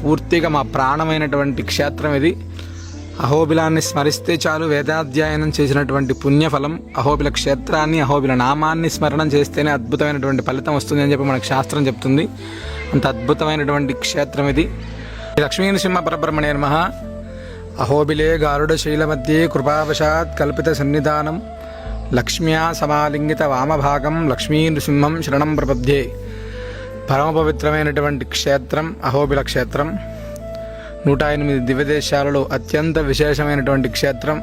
పూర్తిగా మా ప్రాణమైనటువంటి క్షేత్రం ఇది. అహోబిలాన్ని స్మరిస్తే చాలు వేదాధ్యయనం చేసినటువంటి పుణ్యఫలం. అహోబిల క్షేత్రాన్ని, అహోబిల నామాన్ని స్మరణం చేస్తేనే అద్భుతమైనటువంటి ఫలితం వస్తుంది అని చెప్పి మనకు శాస్త్రం చెప్తుంది. అంత అద్భుతమైనటువంటి క్షేత్రం ఇది. లక్ష్మీనృసింహ పరబ్రహ్మణే నమః. అహోబిలే గారుడ శైల మధ్యే కృపావశాత్ కల్పిత సన్నిధానం లక్ష్మ్యా సమాలింగిత వామభాగం లక్ష్మీనృసింహం శరణం ప్రపద్యే. పరమ పవిత్రమైనటువంటి క్షేత్రం అహోబిల క్షేత్రం. 108 దివ్యదేశాలలో అత్యంత విశేషమైనటువంటి క్షేత్రం.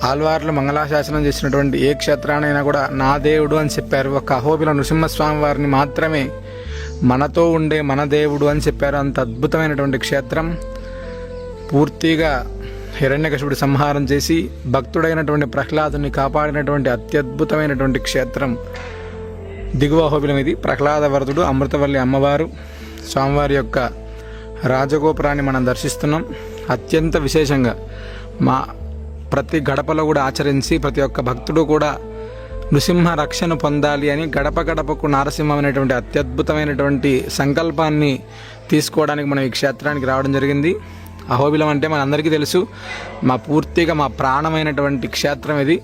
ఆల్వార్లు మంగళాశాసనం చేసినటువంటి ఏ క్షేత్రానైనా కూడా నా దేవుడు అని చెప్పారు. ఒక అహోబిల నృసింహస్వామి వారిని మాత్రమే మనతో ఉండే మన దేవుడు అని చెప్పారు. అంత అద్భుతమైనటువంటి క్షేత్రం. పూర్తిగా హిరణ్యకశిపుడి సంహారం చేసి భక్తుడైనటువంటి ప్రహ్లాదుని కాపాడినటువంటి అత్యద్భుతమైనటువంటి క్షేత్రం దిగువ అహోబిలం ఇది. ప్రహ్లాద వరదుడు, అమృతవల్లి అమ్మవారు స్వామివారి యొక్క రాజగోపురాన్ని మనం దర్శిస్తున్నాం. అత్యంత విశేషంగా మా ప్రతి గడపలో కూడా ఆచరించి ప్రతి ఒక్క భక్తుడు కూడా నృసింహ రక్షణ పొందాలి అని గడప గడపకు నారసింహం అనేటువంటి అత్యద్భుతమైనటువంటి సంకల్పాన్ని తీసుకోవడానికి మనం ఈ క్షేత్రానికి రావడం జరిగింది. అహోబిలం అంటే మనందరికీ తెలుసు, పూర్తిగా మా ప్రాణమైనటువంటి క్షేత్రం ఇది.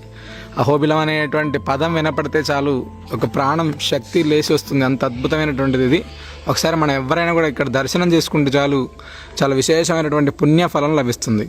అహోబిలం అనేటువంటి పదం వినపడితే చాలు ఒక ప్రాణం శక్తి లేచి వస్తుంది. అంత అద్భుతమైనటువంటిది ఇది. ఒకసారి మనం ఎవరైనా కూడా ఇక్కడ దర్శనం చేసుకుంటే చాలు చాలా విశేషమైనటువంటి పుణ్యఫలం లభిస్తుంది.